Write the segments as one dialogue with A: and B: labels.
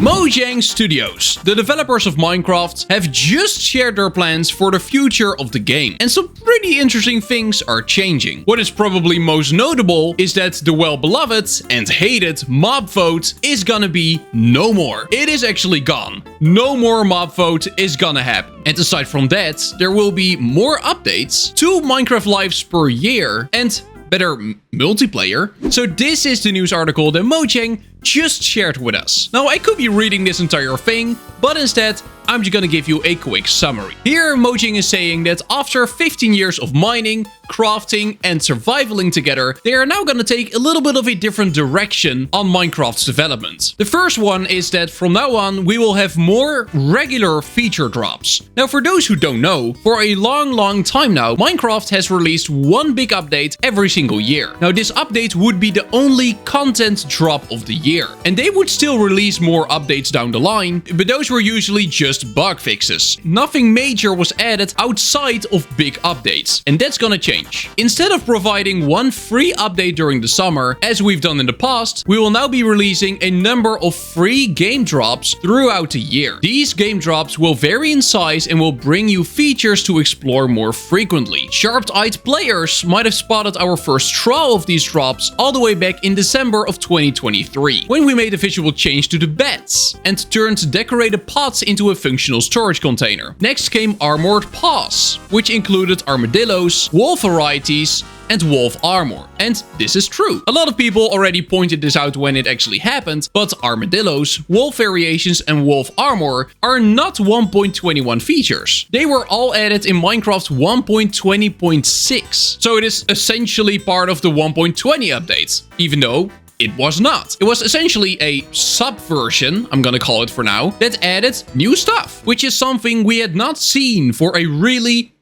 A: Mojang Studios, the developers of Minecraft, have just shared their plans for the future of the game. And some pretty interesting things are changing. What is probably most notable is that the well-beloved and hated Mobvote is gonna be no more. It is actually gone. No more Mobvote is gonna happen. And aside from that, there will be more updates, 2 Minecraft lives per year, and better multiplayer. So this is the news article that Mojang just shared with us. Now, I could be reading this entire thing, but instead, I'm just gonna give you a quick summary. Here, Mojang is saying that after 15 years of mining, crafting, and survivaling together, they are now gonna take a little bit of a different direction on Minecraft's development. The first one is that from now on, we will have more regular feature drops. Now, for those who don't know, for a long time now, Minecraft has released one big update every single year. Now, this update would be the only content drop of the year. And they would still release more updates down the line, but those were usually just bug fixes. Nothing major was added outside of big updates, and that's gonna change. Instead of providing one free update during the summer, as we've done in the past, we will now be releasing a number of free game drops throughout the year. These game drops will vary in size and will bring you features to explore more frequently. Sharp-eyed players might have spotted our first trial of these drops all the way back in December of 2023, when we made a visual change to the beds and turned decorated pots into a functional storage container. Next came armored paws, which included armadillos, wolf varieties, and wolf armor. And this is true. A lot of people already pointed this out when it actually happened, but armadillos, wolf variations, and wolf armor are not 1.21 features. They were all added in Minecraft 1.20.6. So it is essentially part of the 1.20 update, even though it was not. It was essentially a subversion, I'm gonna call it for now, that added new stuff, which is something we had not seen for a really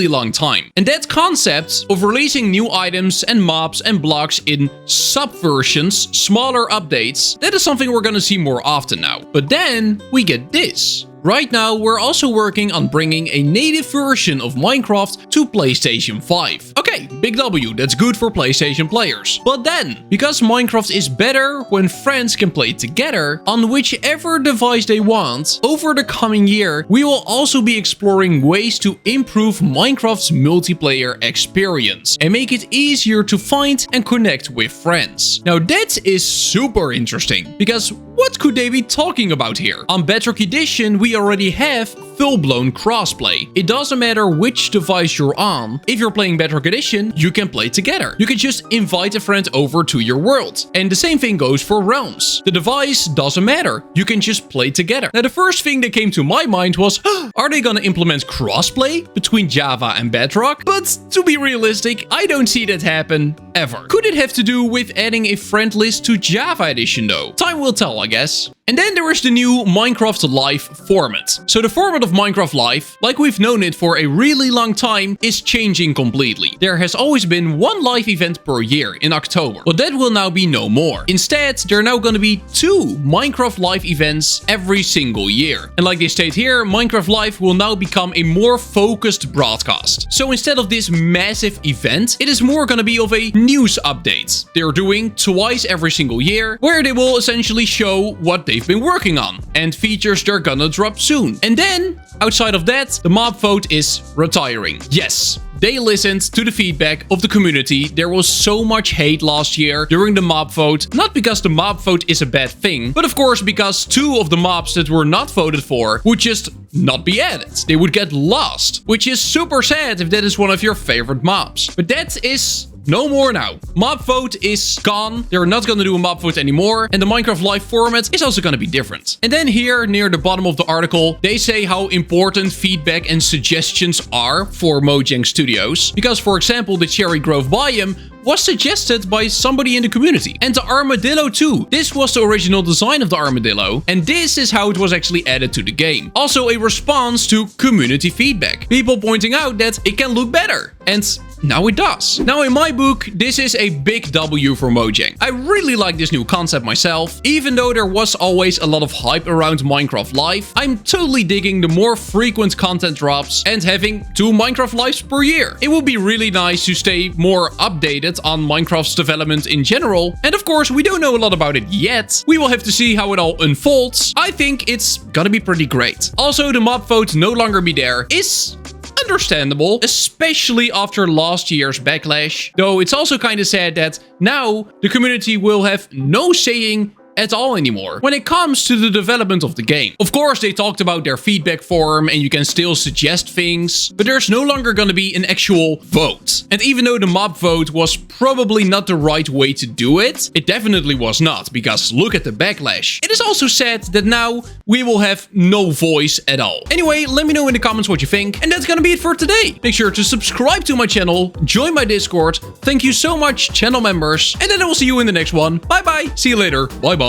A: long time. And that concept of releasing new items and mobs and blocks in subversions, smaller updates, that is something we're gonna see more often now. But then we get this. Right now, we're also working on bringing a native version of Minecraft to PlayStation 5. Okay, big W, that's good for PlayStation players. But then, because Minecraft is better when friends can play together on whichever device they want, over the coming year, we will also be exploring ways to improve Minecraft's multiplayer experience and make it easier to find and connect with friends. Now, that is super interesting, because what could they be talking about here? On Bedrock Edition, we already have full-blown crossplay. It doesn't matter which device you're on. If you're playing Bedrock Edition, you can play together. You can just invite a friend over to your world. And the same thing goes for realms. The device doesn't matter. You can just play together. Now, the first thing that came to my mind was, are they gonna implement crossplay between Java and Bedrock? But to be realistic, I don't see that happen ever. Could it have to do with adding a friend list to Java Edition though? Time will tell, I guess. And then there is the new Minecraft Live format. So the format of Minecraft Live, like we've known it for a really long time, is changing completely. There has always been one live event per year in October, but that will now be no more. Instead, there are now going to be 2 Minecraft Live events every single year. And like they state here, Minecraft Live will now become a more focused broadcast. So instead of this massive event, it is more going to be of a news update. They're doing twice every single year, where they will essentially show what they've been working on and features they're gonna drop soon. And then, outside of that, the Mobvote is retiring. Yes, they listened to the feedback of the community. There was so much hate last year during the Mobvote, not because the Mobvote is a bad thing, but of course because 2 of the mobs that were not voted for would just not be added. They would get lost, which is super sad if that is one of your favorite mobs. But that is no more now. Mobvote is gone. They're not gonna do a Mobvote anymore. And the Minecraft Live format is also gonna be different. And then here, near the bottom of the article, they say how important feedback and suggestions are for Mojang Studios. Because, for example, the Cherry Grove biome was suggested by somebody in the community. And the armadillo too. This was the original design of the armadillo, and this is how it was actually added to the game. Also a response to community feedback. People pointing out that it can look better. and now it does. Now in my book, this is a big W for Mojang. I really like this new concept myself. Even though there was always a lot of hype around Minecraft Live, I'm totally digging the more frequent content drops and having 2 Minecraft Lives per year. It would be really nice to stay more updated on Minecraft's development in general. And of course, we don't know a lot about it yet. We will have to see how it all unfolds. I think it's gonna be pretty great. Also, the mob vote no longer be there is understandable, especially after last year's backlash. Though it's also kind of sad that now the community will have no saying at all anymore when it comes to the development of the game. Of course, they talked about their feedback forum and you can still suggest things, but there's no longer going to be an actual vote. And even though the mob vote was probably not the right way to do it, it definitely was not, because look at the backlash. It is also sad that now we will have no voice at all. Anyway, let me know in the comments what you think, and that's gonna be it for today. Make sure to subscribe to my channel, join my Discord. Thank you so much, channel members, and then I will see you in the next one. Bye bye, see you later, bye bye.